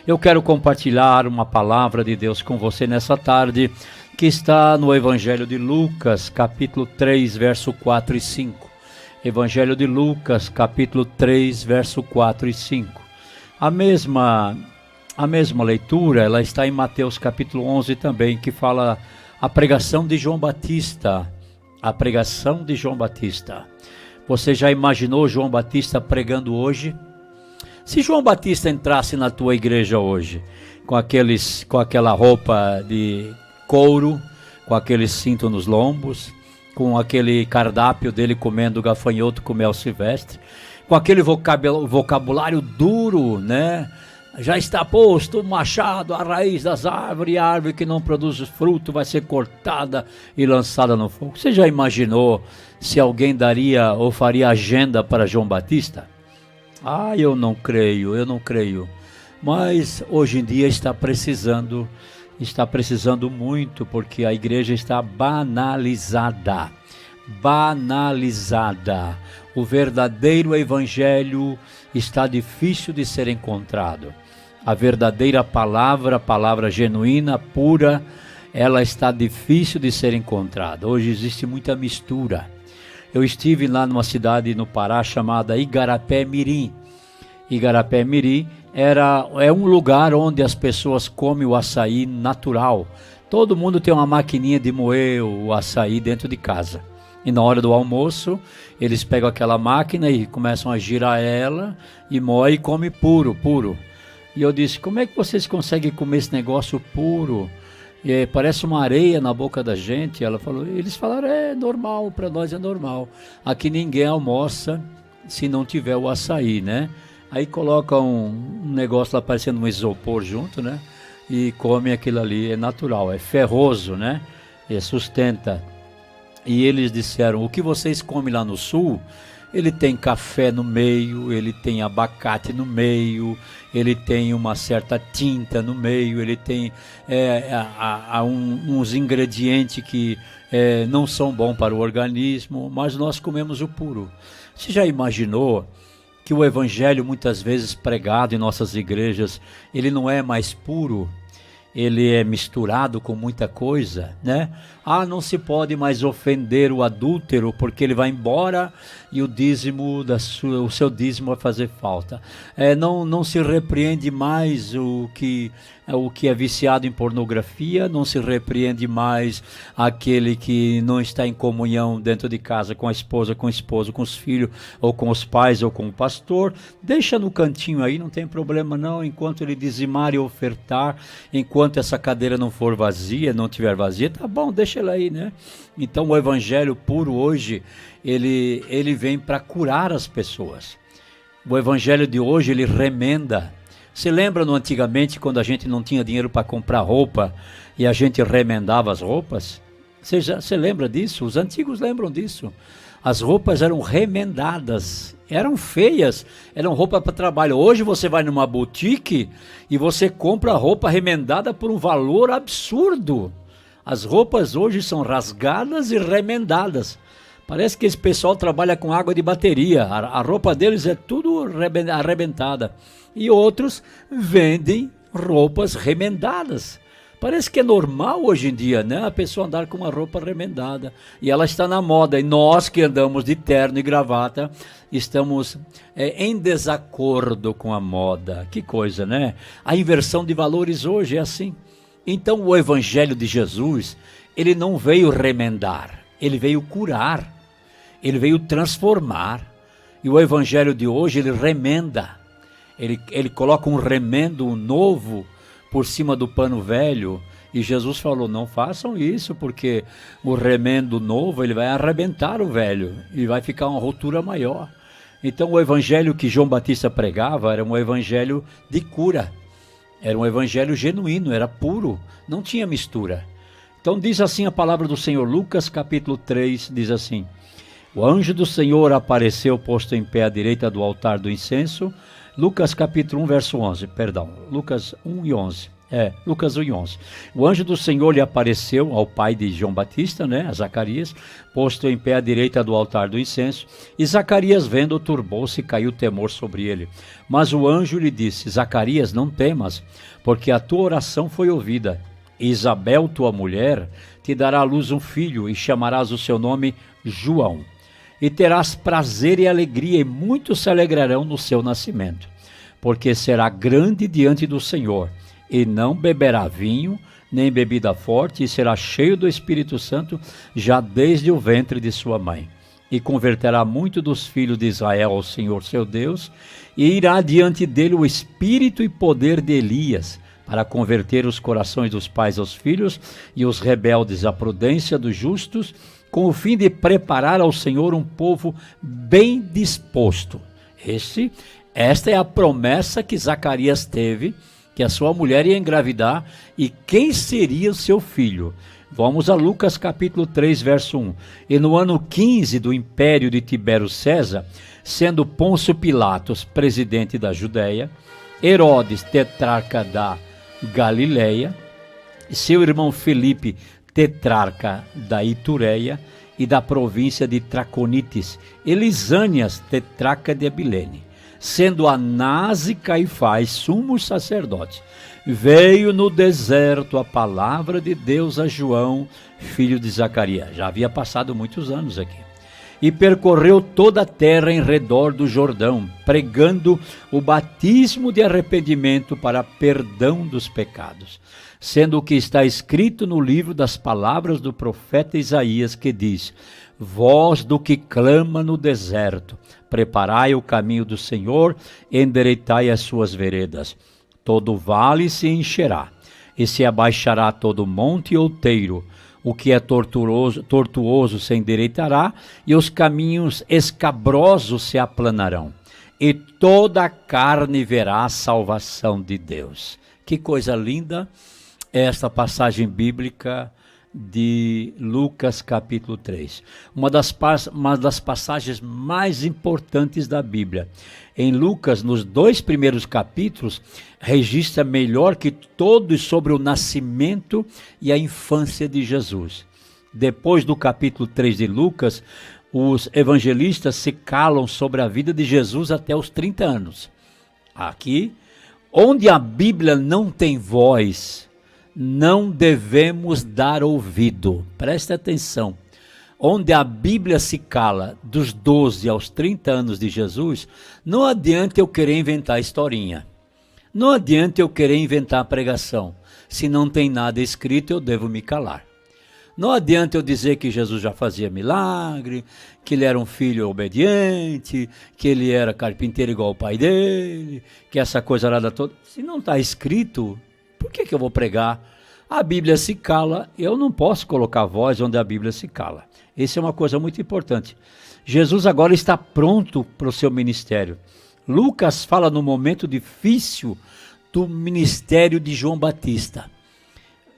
Eu quero compartilhar uma palavra de Deus com você nessa tarde, que está no Evangelho de Lucas, capítulo 3, verso 4 e 5. Evangelho de Lucas, capítulo 3, verso 4 e 5. A mesma leitura, ela está em Mateus capítulo 11 também, que fala a pregação de João Batista. A pregação de João Batista. Você já imaginou João Batista pregando hoje? Se João Batista entrasse na tua igreja hoje, com aquela roupa de couro, com aquele cinto nos lombos, com aquele cardápio dele comendo gafanhoto com mel silvestre, com aquele vocabulário duro, né? Já está posto o machado à raiz das árvores, e a árvore que não produz fruto vai ser cortada e lançada no fogo. Você já imaginou se alguém daria ou faria agenda para João Batista? Eu não creio. Mas hoje em dia está precisando muito, porque a igreja está banalizada. O verdadeiro evangelho está difícil de ser encontrado. A verdadeira palavra, a palavra genuína, pura, ela está difícil de ser encontrada. Hoje existe muita mistura. Eu estive lá numa cidade no Pará chamada Igarapé-Mirim. Igarapé-Mirim é um lugar onde as pessoas comem o açaí natural. Todo mundo tem uma maquininha de moer o açaí dentro de casa. E na hora do almoço, eles pegam aquela máquina e começam a girar ela e moem e comem puro. E eu disse, como é que vocês conseguem comer esse negócio puro? Parece uma areia na boca da gente. Eles falaram, é normal, para nós é normal. Aqui ninguém almoça se não tiver o açaí, né? Aí coloca um negócio lá parecendo um isopor junto, né? E come aquilo ali, é natural, é ferroso, né? Sustenta. E eles disseram, o que vocês comem lá no sul, ele tem café no meio, ele tem abacate no meio, ele tem uma certa tinta no meio, ele tem uns ingredientes que não são bons para o organismo, mas nós comemos o puro. Você já imaginou que o evangelho muitas vezes pregado em nossas igrejas, ele não é mais puro? Ele é misturado com muita coisa, né? Não se pode mais ofender o adúltero porque ele vai embora e o seu dízimo vai fazer falta. Não se repreende mais o que é viciado em pornografia, não se repreende mais aquele que não está em comunhão dentro de casa com a esposa, com o esposo, com os filhos, ou com os pais, ou com o pastor. Deixa no cantinho aí, não tem problema não, enquanto ele dizimar e ofertar, enquanto essa cadeira não for vazia, não tiver vazia, tá bom, deixa ela aí, né? Então o evangelho puro hoje, ele vem para curar as pessoas. O evangelho de hoje, ele remenda. Você lembra antigamente quando a gente não tinha dinheiro para comprar roupa e a gente remendava as roupas? Você lembra disso? Os antigos lembram disso. As roupas eram remendadas, eram feias, eram roupa para trabalho. Hoje você vai numa boutique e você compra roupa remendada por um valor absurdo. As roupas hoje são rasgadas e remendadas. Parece que esse pessoal trabalha com água de bateria. A roupa deles é tudo arrebentada. E outros vendem roupas remendadas. Parece que é normal hoje em dia, né? A pessoa andar com uma roupa remendada. E ela está na moda. E nós que andamos de terno e gravata, estamos em desacordo com a moda. Que coisa, né? A inversão de valores hoje é assim. Então o evangelho de Jesus, ele não veio remendar. Ele veio curar. Ele veio transformar. E o evangelho de hoje, ele remenda. Ele coloca um remendo novo por cima do pano velho, e Jesus falou, não façam isso, porque o remendo novo, ele vai arrebentar o velho, e vai ficar uma ruptura maior. Então o evangelho que João Batista pregava, era um evangelho de cura, era um evangelho genuíno, era puro, não tinha mistura. Então diz assim a palavra do Senhor, Lucas capítulo 3, diz assim, o anjo do Senhor apareceu posto em pé à direita do altar do incenso, Lucas capítulo 1, verso 11, Lucas 1 e 11. Lucas 1:11. O anjo do Senhor lhe apareceu ao pai de João Batista, a Zacarias, posto em pé à direita do altar do incenso. E Zacarias, vendo, turbou-se e caiu temor sobre ele. Mas o anjo lhe disse: Zacarias, não temas, porque a tua oração foi ouvida. Isabel, tua mulher, te dará à luz um filho, e chamarás o seu nome João. E terás prazer e alegria, e muitos se alegrarão no seu nascimento, porque será grande diante do Senhor. E não beberá vinho, nem bebida forte, e será cheio do Espírito Santo, já desde o ventre de sua mãe. E converterá muito dos filhos de Israel ao Senhor seu Deus, e irá diante dele o espírito e poder de Elias, para converter os corações dos pais aos filhos, e os rebeldes à prudência dos justos, com o fim de preparar ao Senhor um povo bem disposto. Esta é a promessa que Zacarias teve, que a sua mulher ia engravidar, e quem seria o seu filho? Vamos a Lucas capítulo 3, verso 1. E no ano 15 do império de Tibério César, sendo Pôncio Pilatos presidente da Judéia, Herodes tetrarca da Galileia, seu irmão Felipe tetrarca da Itureia e da província de Traconites, e Lisânias tetrarca de Abilene, sendo Anás e Caifás sumos sacerdotes, veio no deserto a palavra de Deus a João, filho de Zacarias. Já havia passado muitos anos aqui. E percorreu toda a terra em redor do Jordão, pregando o batismo de arrependimento para perdão dos pecados, sendo o que está escrito no livro das palavras do profeta Isaías, que diz: voz do que clama no deserto, preparai o caminho do Senhor, endireitai as suas veredas. Todo vale se encherá, e se abaixará todo monte e outeiro. O que é tortuoso se endireitará, e os caminhos escabrosos se aplanarão. E toda a carne verá a salvação de Deus. Que coisa linda esta passagem bíblica de Lucas capítulo 3, uma das passagens mais importantes da Bíblia. Em Lucas, nos 2 primeiros capítulos, registra melhor que todos sobre o nascimento e a infância de Jesus. Depois do capítulo 3 de Lucas, os evangelistas se calam sobre a vida de Jesus até os 30 anos. Aqui, onde a Bíblia não tem voz, não devemos dar ouvido. Preste atenção. Onde a Bíblia se cala dos 12 aos 30 anos de Jesus, não adianta eu querer inventar historinha. Não adianta eu querer inventar pregação. Se não tem nada escrito, eu devo me calar. Não adianta eu dizer que Jesus já fazia milagre, que ele era um filho obediente, que ele era carpinteiro igual o pai dele, que essa coisa lá toda. Se não está escrito, por que eu vou pregar? A Bíblia se cala, eu não posso colocar voz onde a Bíblia se cala. Isso é uma coisa muito importante. Jesus agora está pronto para o seu ministério. Lucas fala no momento difícil do ministério de João Batista.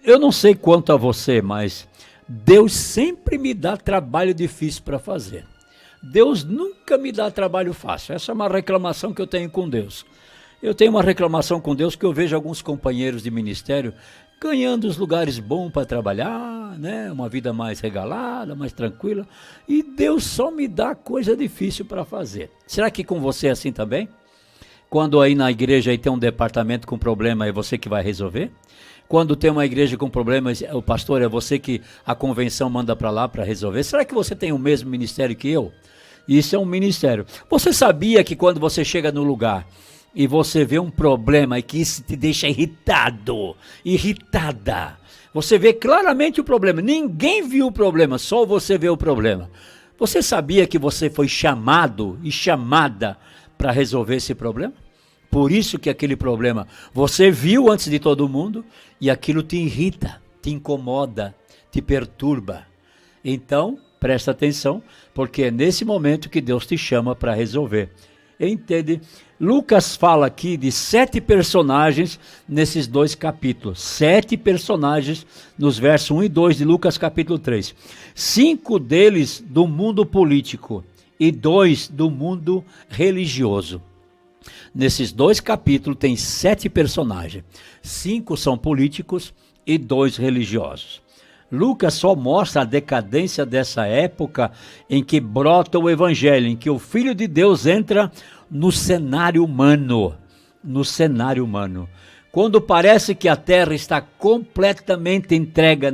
Eu não sei quanto a você, mas Deus sempre me dá trabalho difícil para fazer. Deus nunca me dá trabalho fácil. Essa é uma reclamação que eu tenho com Deus. Eu tenho uma reclamação com Deus que eu vejo alguns companheiros de ministério ganhando os lugares bons para trabalhar, uma vida mais regalada, mais tranquila, e Deus só me dá coisa difícil para fazer. Será que com você é assim também? Quando aí na igreja aí tem um departamento com problema, é você que vai resolver? Quando tem uma igreja com problemas, o pastor é você que a convenção manda para lá para resolver? Será que você tem o mesmo ministério que eu? Isso é um ministério. Você sabia que quando você chega no lugar e você vê um problema e que isso te deixa irritado, irritada, você vê claramente o problema, ninguém viu o problema, só você vê o problema. Você sabia que você foi chamado e chamada para resolver esse problema? Por isso que aquele problema você viu antes de todo mundo e aquilo te irrita, te incomoda, te perturba. Então, presta atenção, porque é nesse momento que Deus te chama para resolver. Entende? Lucas fala aqui de 7 personagens nesses 2 capítulos. 7 personagens nos versos 1 e 2 de Lucas capítulo 3. 5 deles do mundo político e 2 do mundo religioso. Nesses 2 capítulos tem 7 personagens. 5 são políticos e 2 religiosos. Lucas só mostra a decadência dessa época em que brota o evangelho, em que o Filho de Deus entra no cenário humano. No cenário humano. Quando parece que a terra está completamente entregue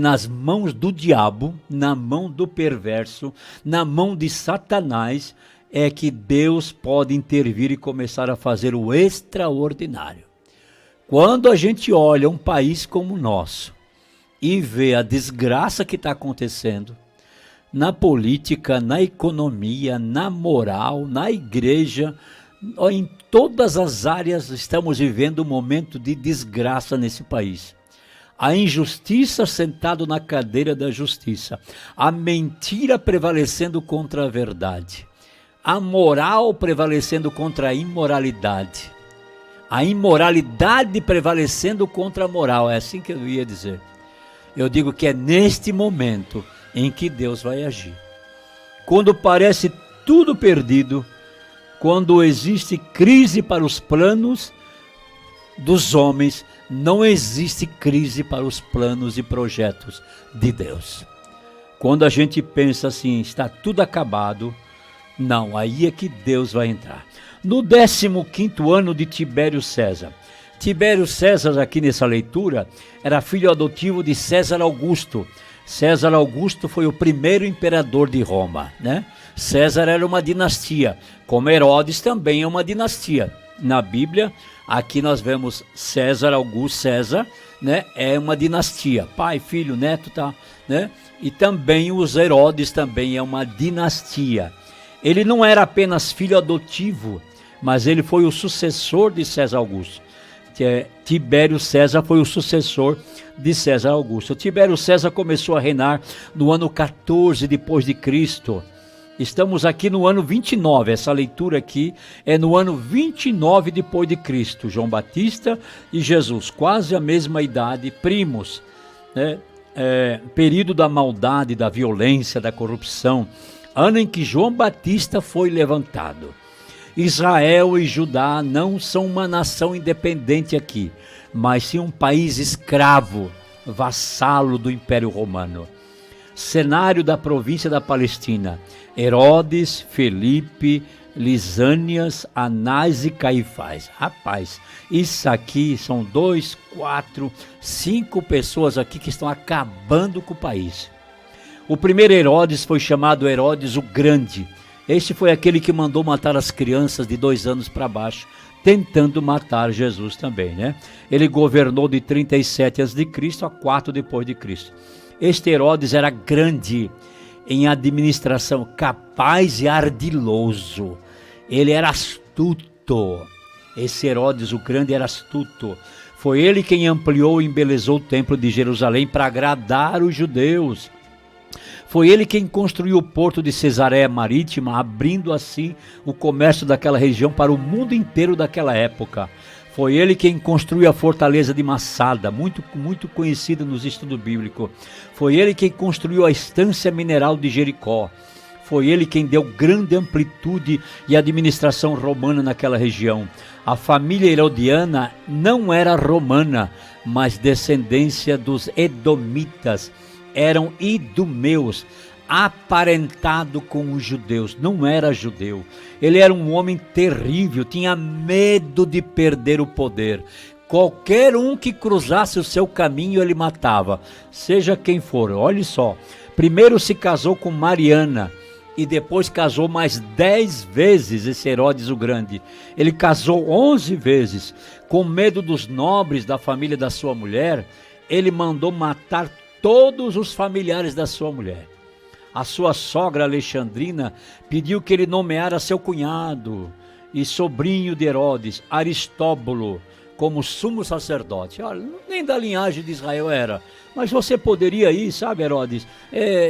nas mãos do diabo, na mão do perverso, na mão de Satanás, é que Deus pode intervir e começar a fazer o extraordinário. Quando a gente olha um país como o nosso e vê a desgraça que está acontecendo na política, na economia, na moral, na igreja, em todas as áreas estamos vivendo um momento de desgraça nesse país. A injustiça sentado na cadeira da justiça, a mentira prevalecendo contra a verdade, a moral prevalecendo contra a imoralidade prevalecendo contra a moral, é assim que eu ia dizer. Eu digo que é neste momento em que Deus vai agir. Quando parece tudo perdido, quando existe crise para os planos dos homens, não existe crise para os planos e projetos de Deus. Quando a gente pensa assim, está tudo acabado, não, aí é que Deus vai entrar. No 15º ano de Tibério César. Tibério César, aqui nessa leitura, era filho adotivo de César Augusto. César Augusto foi o primeiro imperador de Roma, né? César era uma dinastia, como Herodes também é uma dinastia. Na Bíblia, aqui nós vemos César Augusto, César, né? É uma dinastia, pai, filho, neto, tá, né? E também os Herodes também é uma dinastia. Ele não era apenas filho adotivo, mas ele foi o sucessor de César Augusto. Tibério César foi o sucessor de César Augusto. Tibério César começou a reinar no ano 14 depois de Cristo. Estamos aqui no ano 29, essa leitura aqui é no ano 29 depois de Cristo. João Batista e Jesus, quase a mesma idade, primos, né? Período da maldade, da violência, da corrupção, ano em que João Batista foi levantado. Israel e Judá não são uma nação independente aqui, mas sim um país escravo, vassalo do Império Romano. Cenário da província da Palestina: Herodes, Felipe, Lisânias, Anás e Caifás. Rapaz, isso aqui são 2, 4, 5 pessoas aqui que estão acabando com o país. O primeiro Herodes foi chamado Herodes o Grande. Este foi aquele que mandou matar as crianças de 2 anos para baixo, tentando matar Jesus também, né? Ele governou de 37 a.C. a 4 depois de Cristo. Este Herodes era grande em administração, capaz e ardiloso. Ele era astuto. Esse Herodes o Grande era astuto. Foi ele quem ampliou e embelezou o templo de Jerusalém para agradar os judeus. Foi ele quem construiu o porto de Cesareia Marítima, abrindo assim o comércio daquela região para o mundo inteiro daquela época. Foi ele quem construiu a fortaleza de Massada, muito conhecida nos estudos bíblicos. Foi ele quem construiu a estância mineral de Jericó. Foi ele quem deu grande amplitude e administração romana naquela região. A família herodiana não era romana, mas descendência dos edomitas. Eram idumeus, aparentado com os judeus, não era judeu. Ele era um homem terrível, tinha medo de perder o poder. Qualquer um que cruzasse o seu caminho ele matava, seja quem for. Olha só, primeiro se casou com Mariana e depois casou mais 10 vezes esse Herodes o Grande. Ele casou 11 vezes, com medo dos nobres da família da sua mulher, ele mandou matar todos os familiares da sua mulher. A sua sogra Alexandrina pediu que ele nomeara seu cunhado e sobrinho de Herodes, Aristóbulo, como sumo sacerdote. Olha, nem da linhagem de Israel era, mas você poderia ir, sabe, Herodes,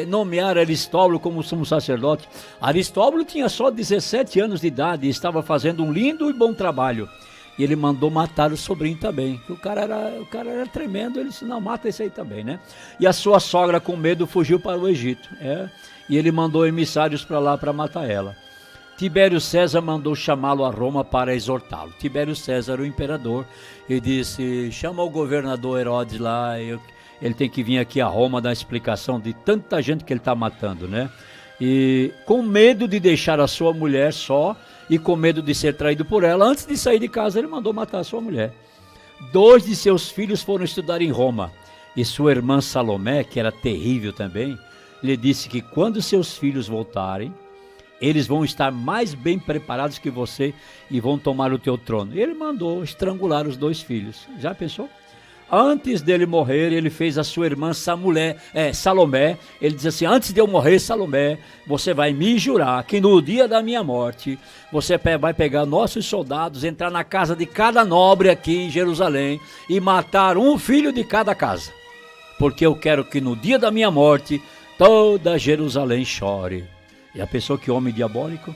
nomear Aristóbulo como sumo sacerdote. Aristóbulo tinha só 17 anos de idade e estava fazendo um lindo e bom trabalho. E ele mandou matar o sobrinho também. O cara era tremendo, ele disse, não, mata esse aí também, né? E a sua sogra, com medo, fugiu para o Egito. E ele mandou emissários para lá para matar ela. Tibério César mandou chamá-lo a Roma para exortá-lo. Tibério César, o imperador, e disse: chama o governador Herodes lá, ele tem que vir aqui a Roma dar explicação de tanta gente que ele está matando, né? E com medo de deixar a sua mulher só e com medo de ser traído por ela, antes de sair de casa ele mandou matar a sua mulher. 2 de seus filhos foram estudar em Roma e sua irmã Salomé, que era terrível também, lhe disse que quando seus filhos voltarem, eles vão estar mais bem preparados que você e vão tomar o teu trono. Ele mandou estrangular os 2 filhos. Já pensou? Antes dele morrer, ele fez a sua irmã Salomé, ele diz assim: antes de eu morrer, Salomé, você vai me jurar que no dia da minha morte, você vai pegar nossos soldados, entrar na casa de cada nobre aqui em Jerusalém e matar um filho de cada casa. Porque eu quero que no dia da minha morte, toda Jerusalém chore. E a pessoa, que homem diabólico,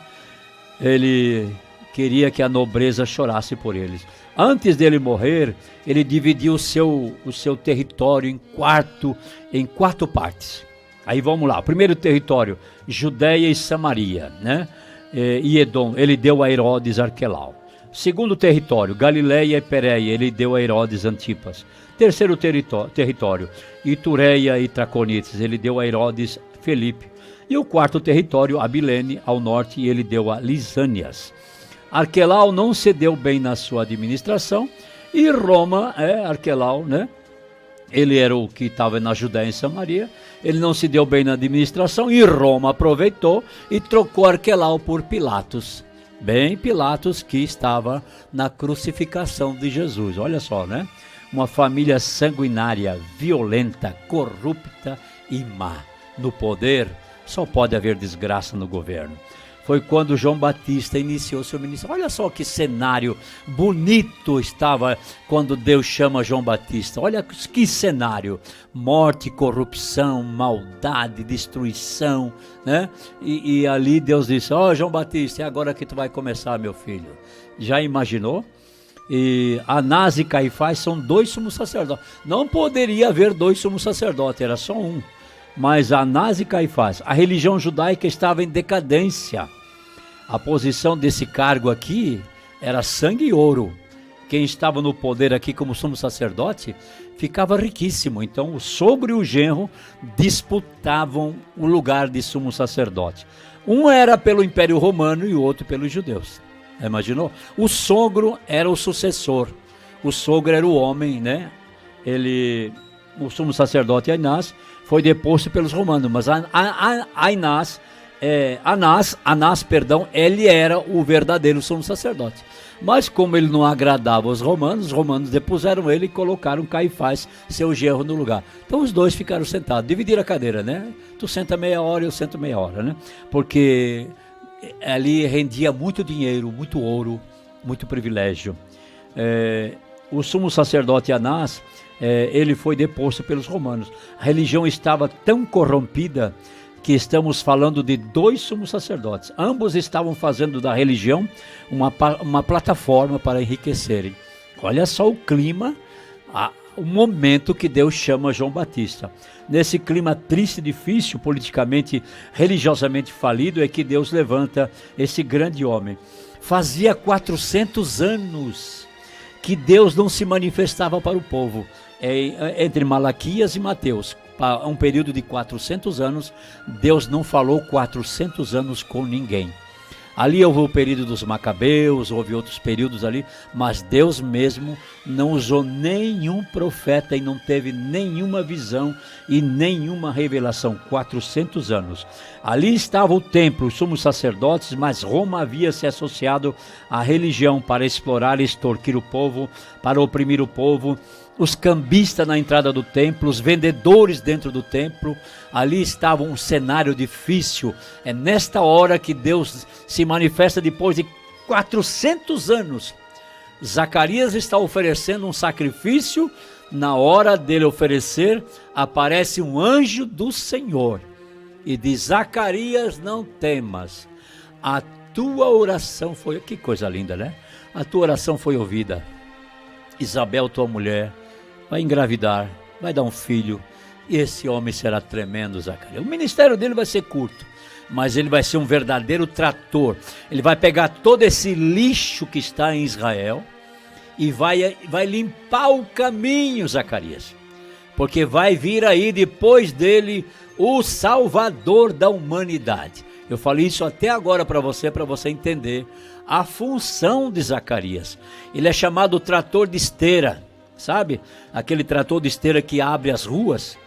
ele queria que a nobreza chorasse por eles. Antes dele morrer, ele dividiu o seu território em quatro partes. Aí vamos lá. O primeiro território, Judéia e Samaria, né? E Edom, ele deu a Herodes Arquelau. Segundo território, Galileia e Pérea, ele deu a Herodes Antipas. Terceiro território, Itureia e Traconites, ele deu a Herodes Felipe. E o quarto território, Abilene, ao norte, ele deu a Lisânias. Arquelau não se deu bem na sua administração, e Roma, Arquelau, né? Ele era o que estava na Judéia e Samaria, ele não se deu bem na administração, e Roma aproveitou e trocou Arquelau por Pilatos. Bem, Pilatos, que estava na crucificação de Jesus, olha só, né? Uma família sanguinária, violenta, corrupta e má. No poder, só pode haver desgraça no governo. Foi quando João Batista iniciou seu ministério. Olha só que cenário bonito estava quando Deus chama João Batista. Olha que cenário. Morte, corrupção, maldade, destruição, né? E ali Deus disse: João Batista, é agora que tu vai começar, meu filho. Já imaginou? E Anás e Caifás são 2 sumos sacerdotes. Não poderia haver 2 sumos sacerdotes, era só um. Mas Anás e Caifás, a religião judaica estava em decadência. A posição desse cargo aqui era sangue e ouro. Quem estava no poder aqui como sumo sacerdote ficava riquíssimo. Então o sogro e o genro disputavam o lugar de sumo sacerdote. Um era pelo Império Romano e o outro pelos judeus. Imaginou? O sogro era o sucessor. O sogro era o homem, né? O sumo sacerdote Anás foi deposto pelos romanos, mas Anás, ele era o verdadeiro sumo sacerdote. Mas como ele não agradava os romanos depuseram ele e colocaram Caifás, seu genro, no lugar. Então os 2 ficaram sentados, dividiram a cadeira, né? Tu senta meia hora, eu sento meia hora, né? Porque ali rendia muito dinheiro, muito ouro, muito privilégio. O sumo sacerdote Anás, ele foi deposto pelos romanos. A religião estava tão corrompida que estamos falando de 2 sumos sacerdotes. Ambos estavam fazendo da religião uma plataforma para enriquecerem. Olha só o clima, o momento que Deus chama João Batista. Nesse clima triste, difícil, politicamente, religiosamente falido, é que Deus levanta esse grande homem. Fazia 400 anos que Deus não se manifestava para o povo. Entre Malaquias e Mateus, um período de 400 anos, Deus não falou 400 anos com ninguém. Ali houve o período dos Macabeus, houve outros períodos ali, mas Deus mesmo não usou nenhum profeta e não teve nenhuma visão e nenhuma revelação. 400 anos. Ali estava o templo, os sumos sacerdotes, mas Roma havia se associado à religião para explorar e extorquir o povo, para oprimir o povo. Os cambistas na entrada do templo, os vendedores dentro do templo, ali estava um cenário difícil. É nesta hora que Deus se manifesta depois de 400 anos. Zacarias está oferecendo um sacrifício, na hora dele oferecer, aparece um anjo do Senhor e diz: Zacarias, não temas, a tua oração foi... Que coisa linda, né? A tua oração foi ouvida. Isabel, tua mulher, vai engravidar, vai dar um filho, E esse homem será tremendo, Zacarias. O ministério dele vai ser curto, mas ele vai ser um verdadeiro trator. Ele vai pegar todo esse lixo que está em Israel e vai limpar o caminho, Zacarias. Porque vai vir aí depois dele o Salvador da humanidade. Eu falei isso até agora para você entender a função de Zacarias. Ele é chamado trator de esteira, sabe? Aquele trator de esteira que abre as ruas,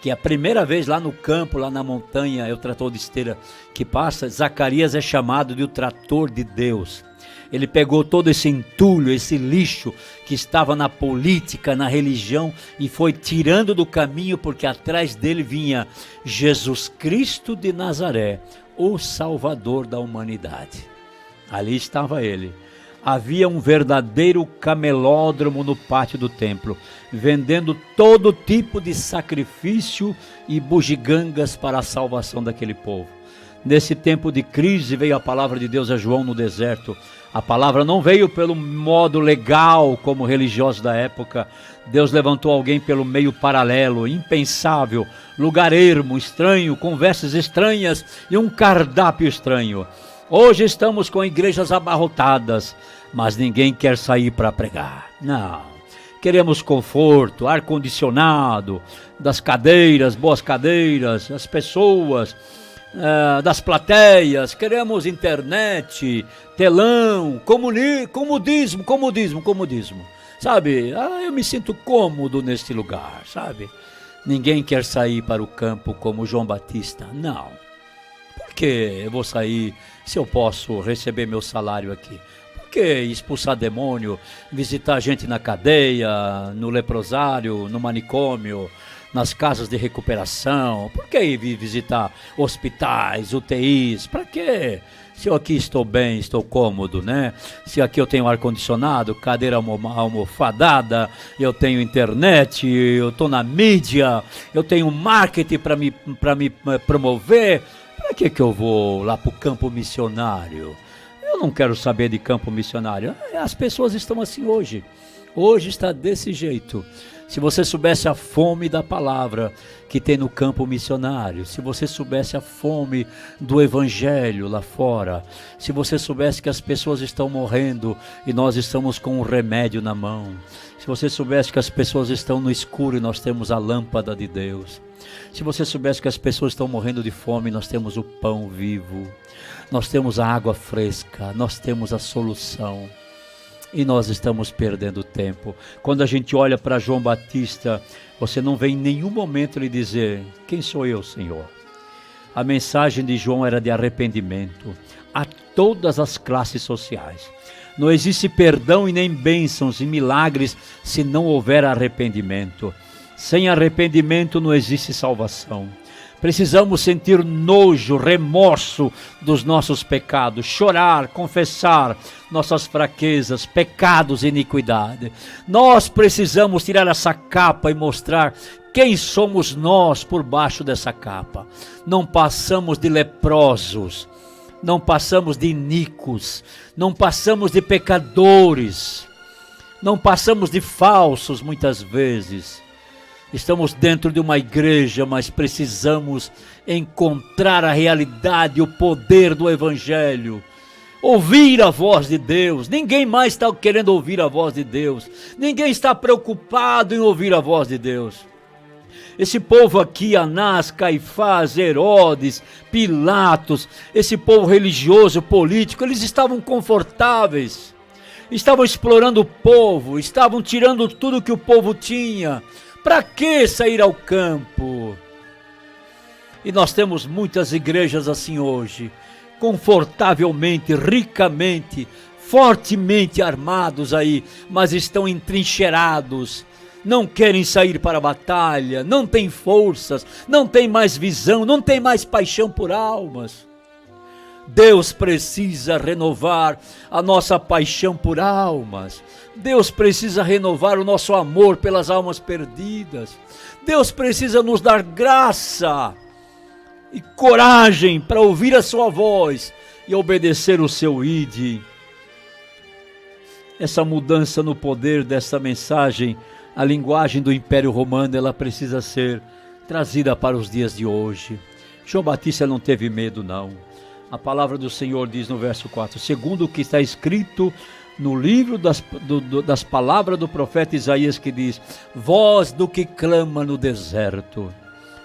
que a primeira vez lá no campo, lá na montanha, é o trator de esteira que passa. Zacarias é chamado de o trator de Deus. Ele pegou todo esse entulho, esse lixo que estava na política, na religião, e foi tirando do caminho, porque atrás dele vinha Jesus Cristo de Nazaré, o Salvador da humanidade. Ali estava ele. Havia um verdadeiro camelódromo no pátio do templo, vendendo todo tipo de sacrifício e bugigangas para a salvação daquele povo. Nesse tempo de crise veio a palavra de Deus a João no deserto. A palavra não veio pelo modo legal como religiosos da época. Deus levantou alguém pelo meio paralelo, impensável, lugar ermo, estranho, conversas estranhas e um cardápio estranho. Hoje estamos com igrejas abarrotadas, mas ninguém quer sair para pregar. Não. Queremos conforto, ar-condicionado, das cadeiras, boas cadeiras, as pessoas, das plateias. Queremos internet, telão, comodismo. Sabe? Eu me sinto cômodo neste lugar, sabe? Ninguém quer sair para o campo como João Batista. Não. Por que eu vou sair se eu posso receber meu salário aqui? Por que expulsar demônio, visitar gente na cadeia, no leprosário, no manicômio, nas casas de recuperação? Por que ir visitar hospitais, UTIs? Para quê? Se eu aqui estou bem, estou cômodo, né? Se aqui eu tenho ar-condicionado, cadeira almofadada, eu tenho internet, eu estou na mídia, eu tenho marketing para me promover. Para que eu vou lá para o campo missionário? Eu não quero saber de campo missionário. As pessoas estão assim hoje. Hoje está desse jeito. Se você soubesse a fome da palavra que tem no campo missionário, se você soubesse a fome do evangelho lá fora, se você soubesse que as pessoas estão morrendo e nós estamos com um remédio na mão, se você soubesse que as pessoas estão no escuro e nós temos a lâmpada de Deus, se você soubesse que as pessoas estão morrendo de fome, nós temos o pão vivo, nós temos a água fresca, nós temos a solução. E nós estamos perdendo tempo. Quando a gente olha para João Batista, você não vê em nenhum momento ele dizer: quem sou eu, Senhor? A mensagem de João era de arrependimento a todas as classes sociais. Não existe perdão e nem bênçãos e milagres se não houver arrependimento. Sem arrependimento não existe salvação. Precisamos sentir nojo, remorso dos nossos pecados, chorar, confessar nossas fraquezas, pecados e iniquidade. Nós precisamos tirar essa capa e mostrar quem somos nós por baixo dessa capa. Não passamos de leprosos, não passamos de iníquos, não passamos de pecadores, não passamos de falsos muitas vezes. Estamos dentro de uma igreja, mas precisamos encontrar a realidade, o poder do evangelho. Ouvir a voz de Deus. Ninguém mais está querendo ouvir a voz de Deus. Ninguém está preocupado em ouvir a voz de Deus. Esse povo aqui, Anás, Caifás, Herodes, Pilatos, esse povo religioso, político, eles estavam confortáveis. Estavam explorando o povo, estavam tirando tudo que o povo tinha. Para que sair ao campo? E nós temos muitas igrejas assim hoje, confortavelmente, ricamente, fortemente armados aí, mas estão entrincheirados, não querem sair para a batalha, não têm forças, não têm mais visão, não têm mais paixão por almas. Deus precisa renovar a nossa paixão por almas. Deus precisa renovar o nosso amor pelas almas perdidas. Deus precisa nos dar graça e coragem para ouvir a sua voz e obedecer o seu ide. Essa mudança no poder dessa mensagem, a linguagem do Império Romano, ela precisa ser trazida para os dias de hoje. João Batista não teve medo, não. A palavra do Senhor diz no verso 4, segundo o que está escrito no livro das palavras do profeta Isaías, que diz, voz do que clama no deserto,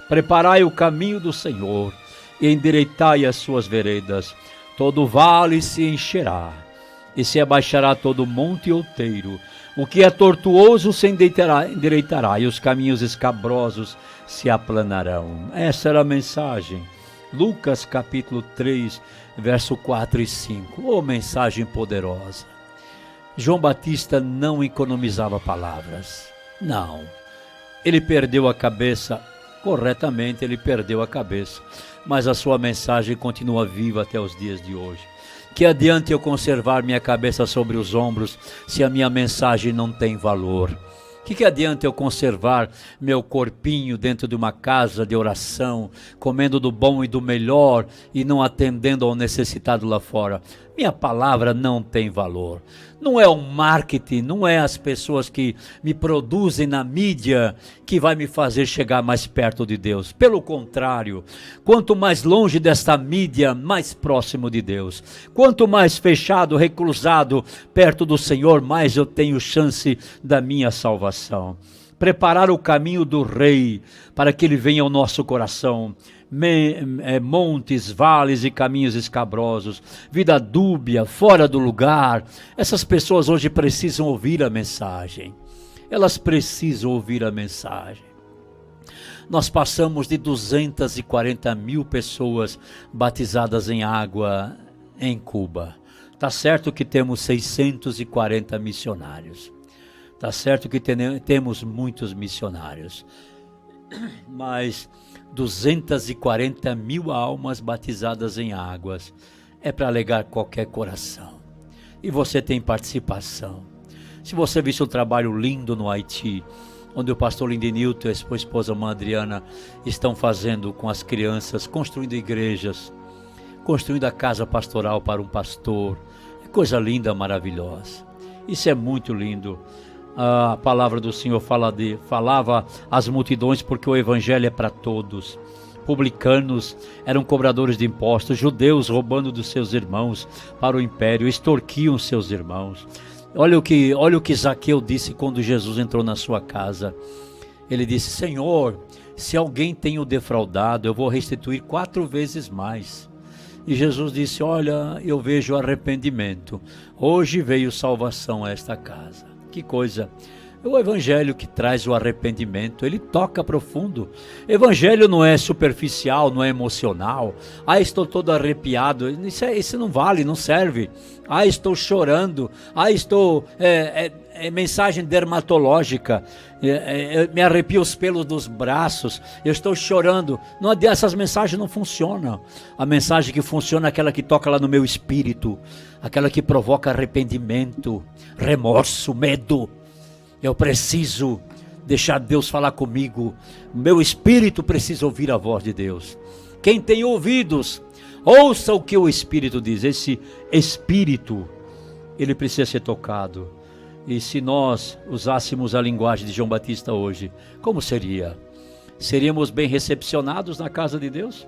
preparai o caminho do Senhor e endireitai as suas veredas, todo vale se encherá e se abaixará todo monte outeiro, o que é tortuoso se endireitará e os caminhos escabrosos se aplanarão. Essa era a mensagem. Lucas capítulo 3, verso 4 e 5. Oh, mensagem poderosa. João Batista não economizava palavras. Não. Ele perdeu a cabeça, corretamente ele perdeu a cabeça. Mas a sua mensagem continua viva até os dias de hoje. Que adianta eu conservar minha cabeça sobre os ombros se a minha mensagem não tem valor? Que adianta eu conservar meu corpinho dentro de uma casa de oração, comendo do bom e do melhor e não atendendo ao necessitado lá fora? Minha palavra não tem valor. Não é o marketing, não é as pessoas que me produzem na mídia que vai me fazer chegar mais perto de Deus. Pelo contrário, quanto mais longe desta mídia, mais próximo de Deus. Quanto mais fechado, reclusado, perto do Senhor, mais eu tenho chance da minha salvação. Preparar o caminho do Rei, para que Ele venha ao nosso coração. Montes, vales e caminhos escabrosos, vida dúbia, fora do lugar. Essas pessoas hoje precisam ouvir a mensagem. Elas precisam ouvir a mensagem. Nós passamos de 240 mil pessoas batizadas em água em Cuba. Tá certo que temos 640 missionários. Tá certo que temos muitos missionários. Mas 240 mil almas batizadas em águas é para alegar qualquer coração. E você tem participação. Se você visse um trabalho lindo no Haiti, onde o pastor Lindenilton e a sua esposa Mãe Adriana estão fazendo com as crianças, construindo igrejas, construindo a casa pastoral para um pastor. É coisa linda, maravilhosa. Isso é muito lindo. A palavra do Senhor falava às multidões, porque o evangelho é para todos. Publicanos eram cobradores de impostos, judeus roubando dos seus irmãos para o império, extorquiam seus irmãos. Olha o que Zaqueu disse quando Jesus entrou na sua casa. Ele disse, Senhor, se alguém tem o defraudado, eu vou restituir 4 vezes mais. E Jesus disse, olha, eu vejo arrependimento. Hoje veio salvação a esta casa. Que coisa! O evangelho que traz o arrependimento, ele toca profundo. Evangelho não é superficial, não é emocional. Ah, estou todo arrepiado. Isso não vale, não serve. Ah, estou chorando. Ah, estou... É mensagem dermatológica. Me arrepio os pelos dos braços. Eu estou chorando. Não adianta, essas mensagens não funcionam. A mensagem que funciona é aquela que toca lá no meu espírito. Aquela que provoca arrependimento, remorso, medo. Eu preciso deixar Deus falar comigo. Meu espírito precisa ouvir a voz de Deus. Quem tem ouvidos, ouça o que o Espírito diz. Esse Espírito, ele precisa ser tocado. E se nós usássemos a linguagem de João Batista hoje, como seria? Seríamos bem recepcionados na casa de Deus?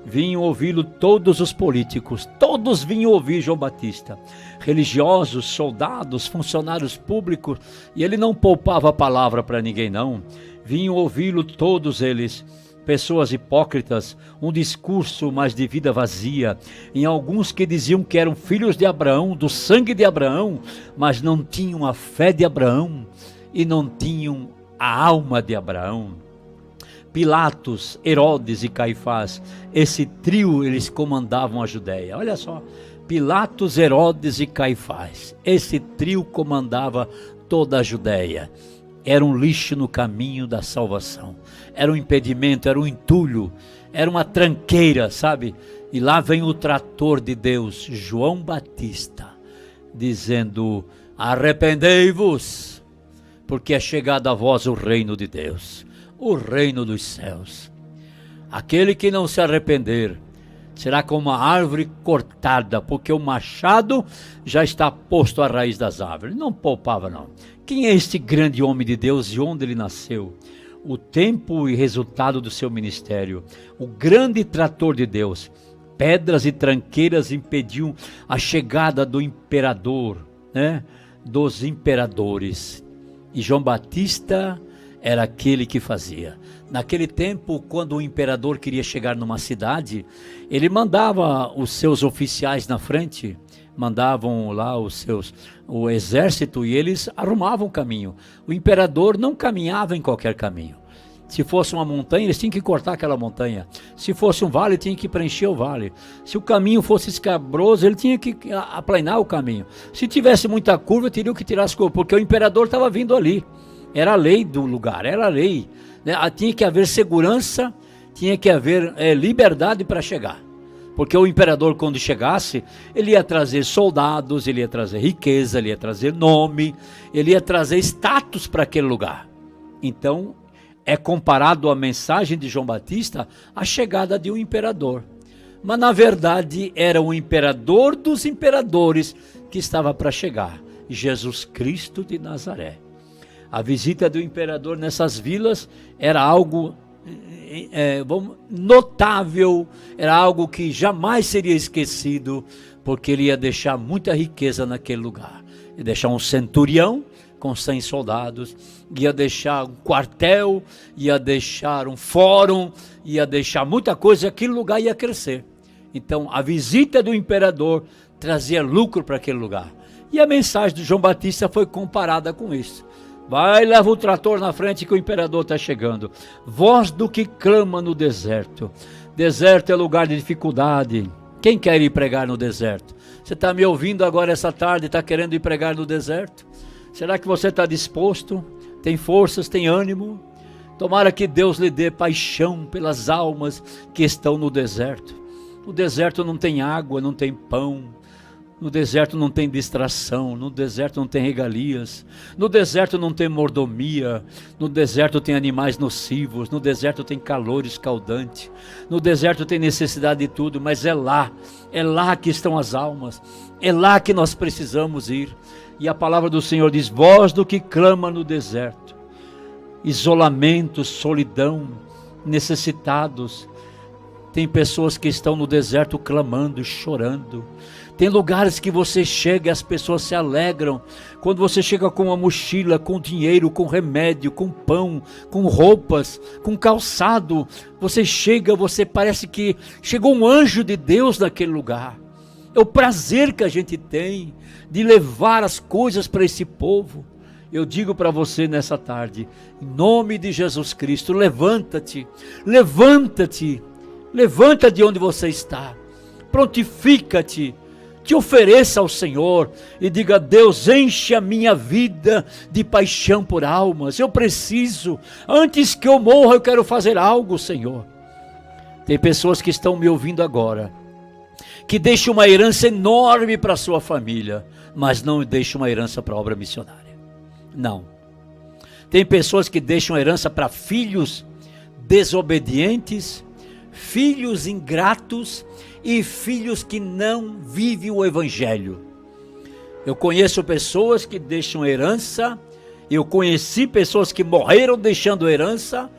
Vinham ouvi-lo todos os políticos, todos vinham ouvir João Batista, religiosos, soldados, funcionários públicos, e ele não poupava a palavra para ninguém não, vinham ouvi-lo todos eles, pessoas hipócritas, um discurso mais de vida vazia, em alguns que diziam que eram filhos de Abraão, do sangue de Abraão, mas não tinham a fé de Abraão, e não tinham a alma de Abraão. Pilatos, Herodes e Caifás, esse trio eles comandavam a Judéia. Olha só, Pilatos, Herodes e Caifás, esse trio comandava toda a Judéia. Era um lixo no caminho da salvação, era um impedimento, era um entulho, era uma tranqueira, sabe? E lá vem o trator de Deus, João Batista, dizendo, arrependei-vos, porque é chegado a vós o reino de Deus. O reino dos céus. Aquele que não se arrepender será como uma árvore cortada, porque o machado já está posto à raiz das árvores. Não poupava não. Quem é este grande homem de Deus e onde ele nasceu? o tempo e resultado do seu ministério. O grande trator de Deus. Pedras e tranqueiras impediam a chegada do imperador, né? Dos imperadores. E João Batista era aquele que fazia. Naquele tempo, quando o imperador queria chegar numa cidade, ele mandava os seus oficiais na frente, mandavam lá o exército, e eles arrumavam o caminho. O imperador não caminhava em qualquer caminho. Se fosse uma montanha, eles tinham que cortar aquela montanha. Se fosse um vale, tinha que preencher o vale. Se o caminho fosse escabroso, ele tinha que aplanar o caminho. Se tivesse muita curva, teriam que tirar as curvas, porque o imperador estava vindo ali. Era a lei do lugar, era a lei. Tinha que haver segurança, tinha que haver liberdade para chegar. Porque o imperador, quando chegasse, ele ia trazer soldados, ele ia trazer riqueza, ele ia trazer nome, ele ia trazer status para aquele lugar. Então, é comparado a mensagem de João Batista à chegada de um imperador. Mas, na verdade, era o imperador dos imperadores que estava para chegar, Jesus Cristo de Nazaré. A visita do imperador nessas vilas era algo notável, era algo que jamais seria esquecido, porque ele ia deixar muita riqueza naquele lugar. Ia deixar um centurião com 100 soldados, ia deixar um quartel, ia deixar um fórum, ia deixar muita coisa, aquele lugar ia crescer. Então a visita do imperador trazia lucro para aquele lugar. E a mensagem de João Batista foi comparada com isso. Vai, leva o trator na frente que o imperador está chegando. Voz do que clama no deserto. Deserto é lugar de dificuldade. Quem quer ir pregar no deserto? Você está me ouvindo agora essa tarde, está querendo ir pregar no deserto? Será que você está disposto? Tem forças, tem ânimo? Tomara que Deus lhe dê paixão pelas almas que estão no deserto. No deserto não tem água, não tem pão. No deserto não tem distração, no deserto não tem regalias, no deserto não tem mordomia, no deserto tem animais nocivos, no deserto tem calor escaldante, no deserto tem necessidade de tudo, mas é lá que estão as almas, é lá que nós precisamos ir. E a palavra do Senhor diz, voz do que clama no deserto, isolamento, solidão, necessitados. Tem pessoas que estão no deserto clamando, chorando. Tem lugares que você chega e as pessoas se alegram. Quando você chega com uma mochila, com dinheiro, com remédio, com pão, com roupas, com calçado, você chega, você parece que chegou um anjo de Deus naquele lugar. É o prazer que a gente tem de levar as coisas para esse povo. Eu digo para você nessa tarde, em nome de Jesus Cristo, levanta-te, levanta-te, levanta de onde você está, prontifica-te, te ofereça ao Senhor e diga, Deus, enche a minha vida de paixão por almas, eu preciso, antes que eu morra eu quero fazer algo, Senhor. Tem pessoas que estão me ouvindo agora, que deixam uma herança enorme para a sua família, mas não deixam uma herança para a obra missionária, não. Tem pessoas que deixam herança para filhos desobedientes, filhos ingratos e filhos que não vivem o evangelho. Eu conheço pessoas que deixam herança, eu conheci pessoas que morreram deixando herança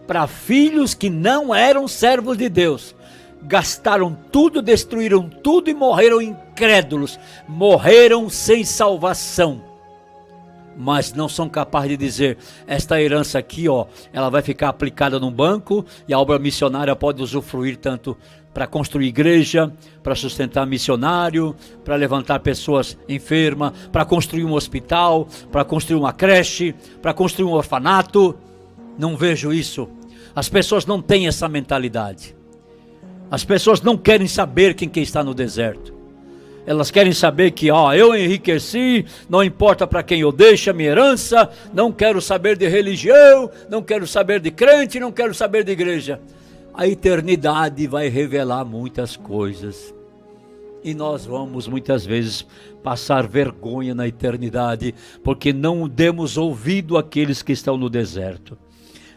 para filhos que não eram servos de Deus. Gastaram tudo, destruíram tudo e morreram incrédulos, morreram sem salvação. Mas não são capazes de dizer, esta herança aqui, ela vai ficar aplicada num banco e a obra missionária pode usufruir tanto para construir igreja, para sustentar missionário, para levantar pessoas enfermas, para construir um hospital, para construir uma creche, para construir um orfanato. Não vejo isso. As pessoas não têm essa mentalidade. As pessoas não querem saber quem está no deserto. Elas querem saber que, eu enriqueci, não importa para quem eu deixo a minha herança, não quero saber de religião, não quero saber de crente, não quero saber de igreja. A eternidade vai revelar muitas coisas. E nós vamos muitas vezes passar vergonha na eternidade, porque não demos ouvido àqueles que estão no deserto.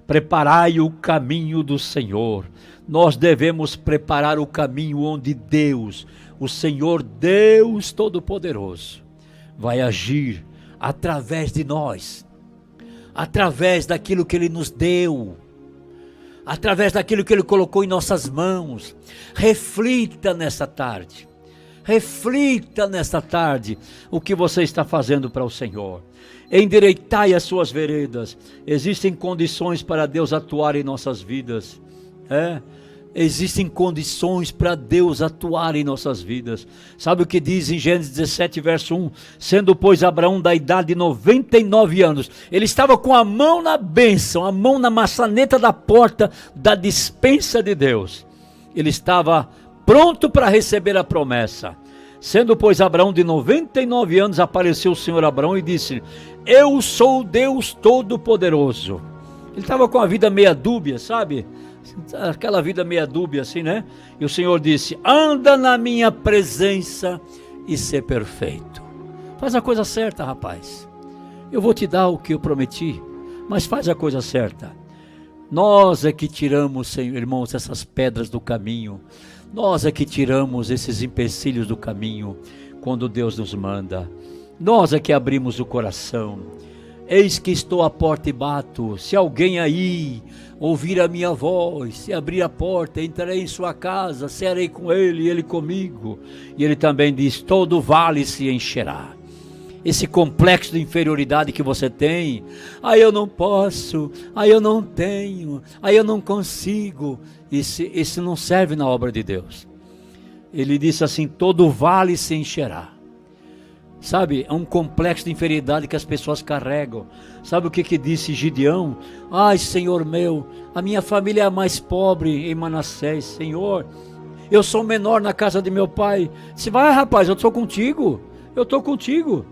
Preparai o caminho do Senhor. Nós devemos preparar o caminho onde Deus, o Senhor Deus Todo-Poderoso, vai agir através de nós. através daquilo que Ele nos deu, através daquilo que Ele colocou em nossas mãos. Reflita nessa tarde. Reflita nesta tarde o que você está fazendo para o Senhor. Endireitai as suas veredas. Existem condições para Deus atuar em nossas vidas. Existem condições para Deus atuar em nossas vidas. Sabe o que diz em Gênesis 17, verso 1? Sendo, pois, Abraão da idade de 99 anos, ele estava com a mão na bênção, a mão na maçaneta da porta da despensa de Deus. Ele estava pronto para receber a promessa. Sendo, pois, Abraão de 99 anos, apareceu o Senhor a Abraão e disse: eu sou o Deus Todo-Poderoso. Ele estava com a vida meia dúbia, sabe? Aquela vida meia dúbia assim, né? E o Senhor disse: anda na minha presença e ser perfeito. Faz a coisa certa, rapaz. Eu vou te dar o que eu prometi, mas faz a coisa certa. Nós é que tiramos, Senhor, irmãos, essas pedras do caminho. Nós é que tiramos esses empecilhos do caminho quando Deus nos manda. Nós é que abrimos o coração. Eis que estou à porta e bato. Se alguém aí ouvir a minha voz, se abrir a porta, entrarei em sua casa, cearei com ele e ele comigo. E ele também diz: todo vale se encherá. Esse complexo de inferioridade que você tem, eu não posso, eu não tenho, eu não consigo, esse não serve na obra de Deus. Ele disse assim: todo vale se encherá. Sabe, é um complexo de inferioridade que as pessoas carregam. Sabe o que disse Gideão? Ai, Senhor meu, a minha família é a mais pobre em Manassés. Senhor, eu sou o menor na casa de meu pai. Disse: vai, rapaz, eu estou contigo, eu estou contigo.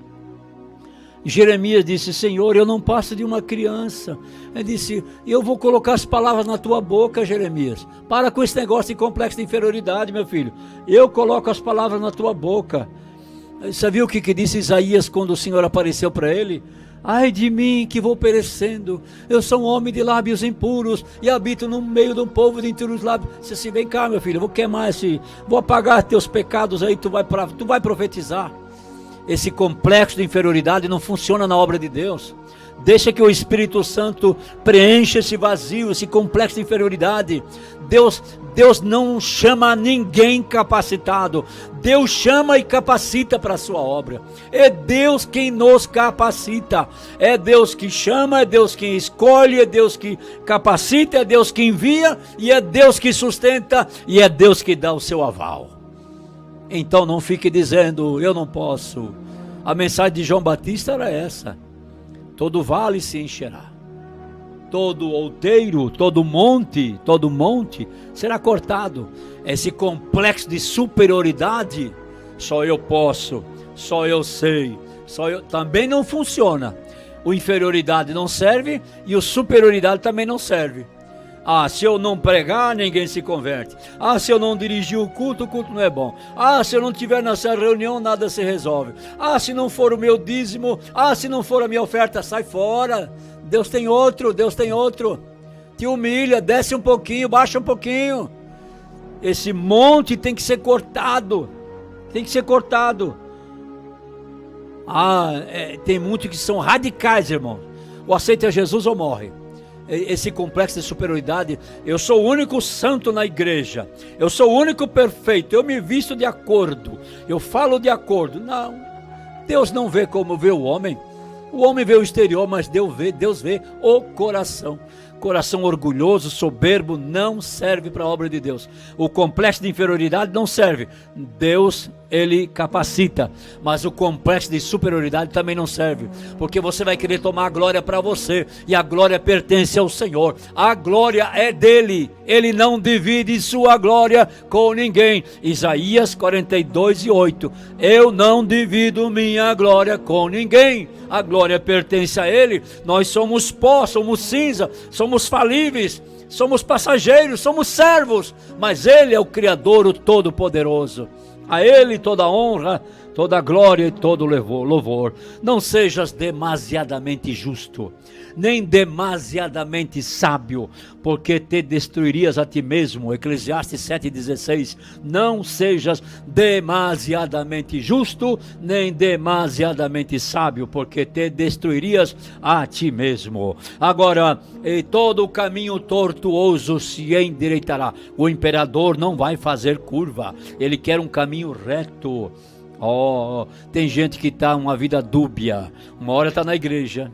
Jeremias disse: Senhor, eu não passo de uma criança. Ele disse: eu vou colocar as palavras na tua boca, Jeremias. Para com esse negócio de complexo de inferioridade, meu filho. Eu coloco as palavras na tua boca. Você viu o que disse Isaías quando o Senhor apareceu para ele? Ai de mim que vou perecendo, eu sou um homem de lábios impuros e habito no meio de um povo de impuros lábios. Você assim: vem cá, meu filho, eu vou queimar vou apagar teus pecados aí, tu vai profetizar. Esse complexo de inferioridade não funciona na obra de Deus. Deixa que o Espírito Santo preencha esse vazio, esse complexo de inferioridade. Deus não chama ninguém capacitado. Deus chama e capacita para a sua obra. É Deus quem nos capacita. É Deus que chama, é Deus quem escolhe, é Deus que capacita, é Deus que envia, e é Deus que sustenta, e é Deus que dá o seu aval. Então não fique dizendo: eu não posso. A mensagem de João Batista era essa: todo vale se encherá, todo outeiro, todo monte será cortado. Esse complexo de superioridade, só eu posso, só eu sei, só eu, também não funciona. O inferioridade não serve e o superioridade também não serve. Se eu não pregar, ninguém se converte. Se eu não dirigir o culto não é bom. Se eu não estiver nessa reunião, nada se resolve. Se não for o meu dízimo, se não for a minha oferta, sai fora. Deus tem outro. Te humilha, desce um pouquinho, baixa um pouquinho. Esse monte tem que ser cortado. Tem muitos que são radicais, irmão. Ou aceita Jesus ou morre. Esse complexo de superioridade: eu sou o único santo na igreja, eu sou o único perfeito, eu me visto de acordo, eu falo de acordo. Não, Deus não vê como vê o homem vê o exterior, mas Deus vê o coração. Coração orgulhoso, soberbo, não serve para a obra de Deus. O complexo de inferioridade não serve. Deus, ele capacita, mas o complexo de superioridade também não serve, porque você vai querer tomar a glória para você, e a glória pertence ao Senhor. A glória é dele, ele não divide sua glória com ninguém. Isaías 42:8: eu não divido minha glória com ninguém. A glória pertence a ele. Nós somos pó, somos cinza, somos falíveis, somos passageiros, somos servos, mas ele é o Criador, o Todo-Poderoso. A ele toda honra, toda glória e todo louvor. Não sejas demasiadamente justo, nem demasiadamente sábio, porque te destruirias a ti mesmo. Eclesiastes 7,16. Não sejas demasiadamente justo, nem demasiadamente sábio, porque te destruirias a ti mesmo. Agora, e todo o caminho tortuoso se endireitará. O imperador não vai fazer curva, ele quer um caminho reto. Tem gente que está uma vida dúbia, uma hora está na igreja,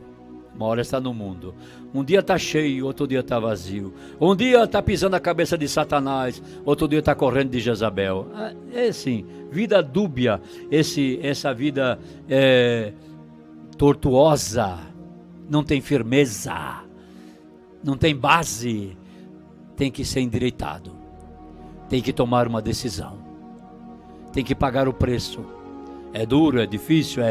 uma hora está no mundo. Um dia está cheio, outro dia está vazio. Um dia está pisando a cabeça de Satanás, outro dia está correndo de Jezabel. É assim, vida dúbia, essa vida tortuosa, não tem firmeza, não tem base, tem que ser endireitado, tem que tomar uma decisão, tem que pagar o preço. É duro, é difícil,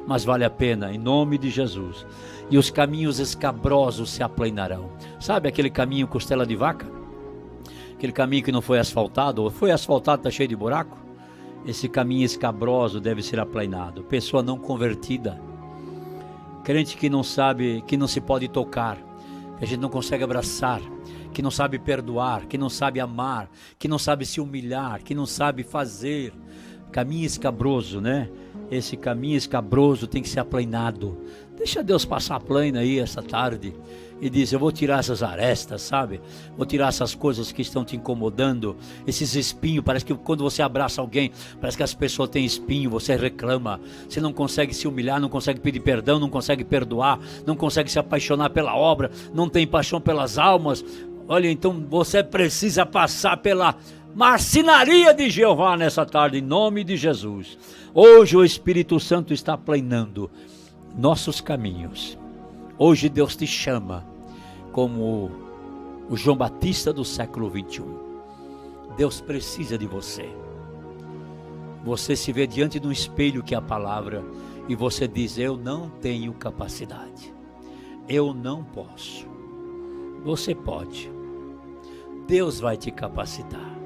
mas vale a pena, em nome de Jesus. E os caminhos escabrosos se aplanarão. Sabe aquele caminho costela de vaca? Aquele caminho que não foi asfaltado, ou foi asfaltado, está cheio de buraco? Esse caminho escabroso deve ser aplanado. Pessoa não convertida, crente que não sabe, que não se pode tocar, que a gente não consegue abraçar, que não sabe perdoar, que não sabe amar, que não sabe se humilhar, que não sabe fazer. Caminho escabroso, né? Esse caminho escabroso tem que ser aplanado. Deixa Deus passar a plana aí essa tarde e diz: eu vou tirar essas arestas, sabe? Vou tirar essas coisas que estão te incomodando, esses espinhos. Parece que quando você abraça alguém, parece que as pessoas têm espinho, você reclama, você não consegue se humilhar, não consegue pedir perdão, não consegue perdoar, não consegue se apaixonar pela obra, não tem paixão pelas almas. Olha, então você precisa passar pela marcenaria de Jeová nessa tarde, em nome de Jesus. Hoje o Espírito Santo está aplanando nossos caminhos. Hoje Deus te chama como o João Batista do século 21. Deus precisa de você. Você se vê diante de um espelho que é a palavra e você diz: eu não tenho capacidade, eu não posso. Você pode. Deus vai te capacitar.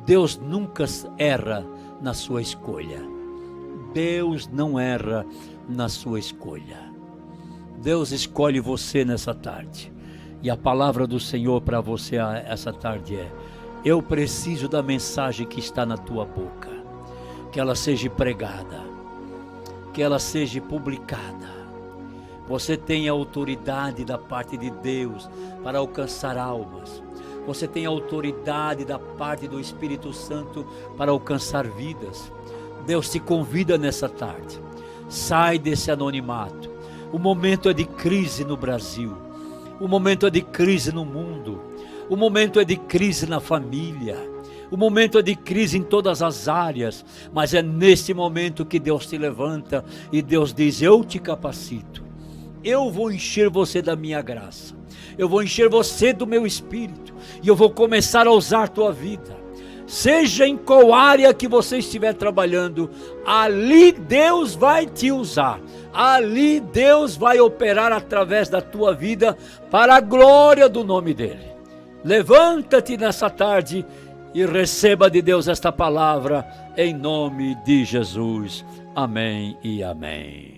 Deus nunca erra na sua escolha. Deus não erra na sua escolha. Deus escolhe você nessa tarde. E a palavra do Senhor para você essa tarde é: eu preciso da mensagem que está na tua boca. Que ela seja pregada, que ela seja publicada. Você tem autoridade da parte de Deus para alcançar almas. Você tem autoridade da parte do Espírito Santo para alcançar vidas. Deus te convida nessa tarde. Sai desse anonimato. O momento é de crise no Brasil. O momento é de crise no mundo. O momento é de crise na família. O momento é de crise em todas as áreas. Mas é nesse momento que Deus te levanta e Deus diz: eu te capacito. Eu vou encher você da minha graça. Eu vou encher você do meu Espírito. E eu vou começar a usar a tua vida. Seja em qual área que você estiver trabalhando, ali Deus vai te usar. Ali Deus vai operar através da tua vida para a glória do nome dEle. Levanta-te nessa tarde e receba de Deus esta palavra em nome de Jesus. Amém e amém.